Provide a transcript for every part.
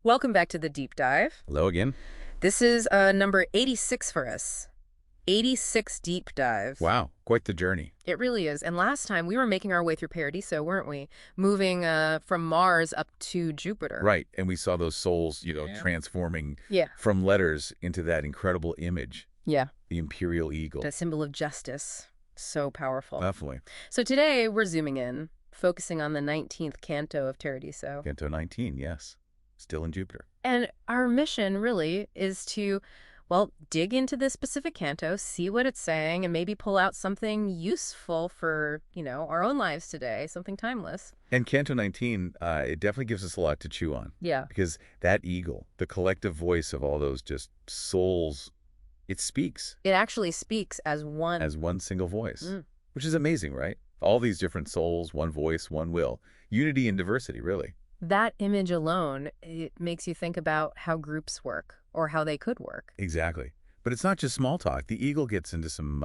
Welcome back to the deep dive. Hello again. This is number 86 for us. 86 deep dives. Wow, quite the journey. It really is. And last time we were making our way through Paradiso, weren't we? Moving from Mars up to Jupiter. Right, and we saw those souls, Yeah. transforming Yeah. from letters into that incredible image, Yeah. the imperial eagle. The symbol of justice. So powerful. Definitely. So today we're zooming in, focusing on the 19th canto of Paradiso. Canto 19, yes. Still in Jupiter. And our mission really is to, well, dig into this specific canto, see what it's saying, and maybe pull out something useful for, our own lives today, something timeless. And Canto 19, it definitely gives us a lot to chew on. Yeah. Because that eagle, the collective voice of all those just souls, it speaks. It actually speaks as one. As one single voice, Mm. which is amazing, right? All these different souls, one voice, one will. Unity and diversity, really. That image alone, it makes you think about how groups work, or how they could work. Exactly. But it's not just small talk. The eagle gets into some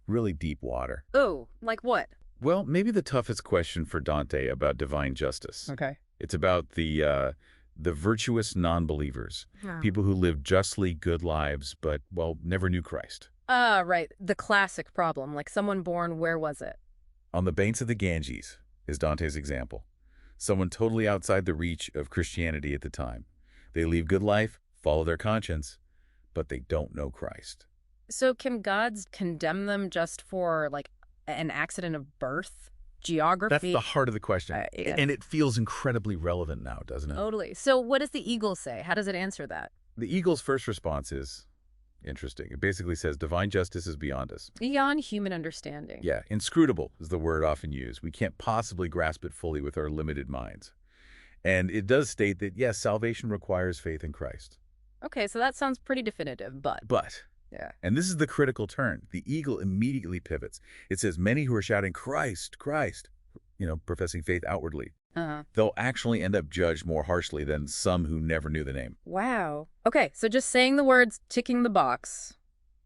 really deep water. Oh, like what? Well, maybe the toughest question for Dante about divine justice. Okay. It's about the virtuous non-believers, Yeah. people who live justly good lives, but, well, never knew Christ. Ah, right. The classic problem, like someone born, where was it? On the banks of the Ganges is Dante's example. Someone totally outside the reach of Christianity at the time. They leave good life, follow their conscience, but they don't know Christ. So can gods condemn them just for, like, an accident of birth? Geography? That's the heart of the question. Yeah. And it feels incredibly relevant now, doesn't it? Totally. So what does the eagle say? How does it answer that? The eagle's first response is interesting. It basically says divine justice is beyond us. Beyond human understanding. Yeah, inscrutable is the word often used. We can't possibly grasp it fully with our limited minds. And it does state that, yes, salvation requires faith in Christ. Okay, so that sounds pretty definitive, but... Yeah. And this is the critical turn. The eagle immediately pivots. It says many who are shouting, Christ, Christ, professing faith outwardly, they'll actually end up judged more harshly than some who never knew the name. Wow. Okay, so just saying the words, ticking the box,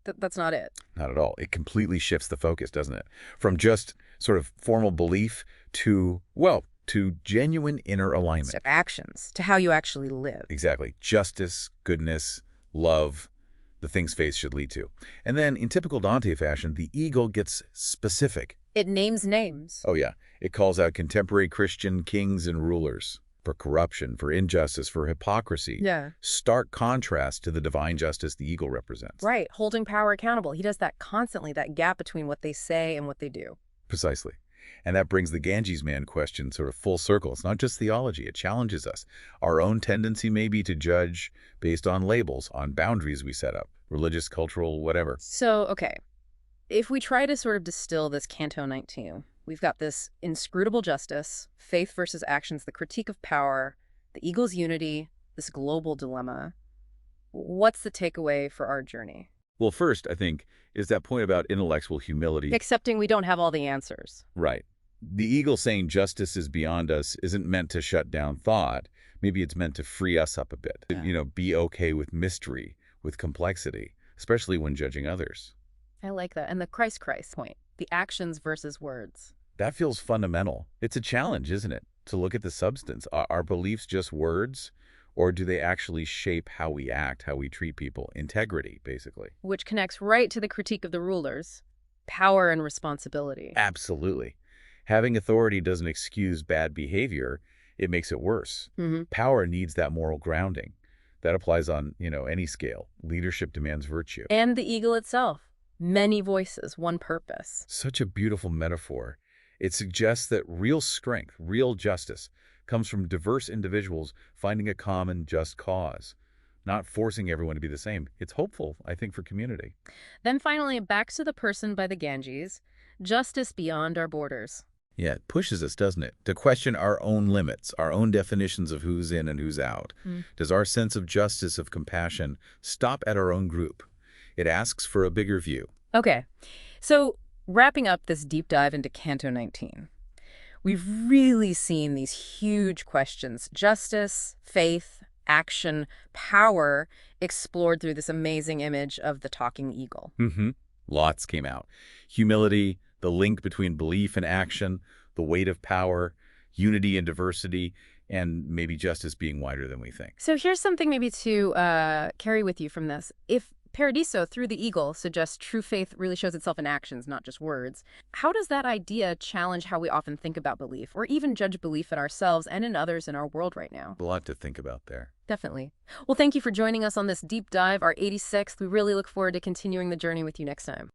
that's not it. Not at all. It completely shifts the focus, doesn't it? From just sort of formal belief to, well, to genuine inner alignment. To actions, to how you actually live. Exactly. Justice, goodness, love, the things faith should lead to. And then, in typical Dante fashion, the eagle gets specific. It names names. Oh, yeah. It calls out contemporary Christian kings and rulers for corruption, for injustice, for hypocrisy. Yeah. Stark contrast to the divine justice the eagle represents. Right, holding power accountable. He does that constantly, that gap between what they say and what they do. Precisely. And that brings the Ganges man question sort of full circle. It's not just theology. It challenges us. Our own tendency may be to judge based on labels, on boundaries we set up, religious, cultural, whatever. So, okay, if we try to sort of distill this Canto 19, we've got this inscrutable justice, faith versus actions, the critique of power, the eagle's unity, this global dilemma. What's the takeaway for our journey? Well, first, I think, is that point about intellectual humility. Accepting we don't have all the answers. Right. The eagle saying justice is beyond us isn't meant to shut down thought. Maybe it's meant to free us up a bit. Yeah. Be okay with mystery, with complexity, especially when judging others. I like that. And the Christ point, the actions versus words. That feels fundamental. It's a challenge, isn't it? To look at the substance. Are beliefs just words? Or do they actually shape how we act, how we treat people? Integrity, basically. Which connects right to the critique of the rulers. Power and responsibility. Absolutely. Having authority doesn't excuse bad behavior. It makes it worse. Mm-hmm. Power needs that moral grounding. That applies on, any scale. Leadership demands virtue. And the eagle itself. Many voices, one purpose. Such a beautiful metaphor. It suggests that real strength, real justice, comes from diverse individuals finding a common just cause, not forcing everyone to be the same. It's hopeful, I think, for community. Then finally, back to the person by the Ganges, justice beyond our borders. Yeah, it pushes us, doesn't it, to question our own limits, our own definitions of who's in and who's out. Does our sense of justice, of compassion, stop at our own group? It asks for a bigger view. Okay, so wrapping up this deep dive into Canto 19, we've really seen these huge questions, justice, faith, action, power, explored through this amazing image of the talking eagle. Lots came out. Humility, the link between belief and action, the weight of power, unity and diversity. and maybe justice being wider than we think. So here's something maybe to carry with you from this. If Paradiso, through the eagle, suggests true faith really shows itself in actions, not just words, how does that idea challenge how we often think about belief, or even judge belief in ourselves and in others in our world right now? A lot to think about there. Definitely. Well, thank you for joining us on this deep dive, our 86th. We really look forward to continuing the journey with you next time.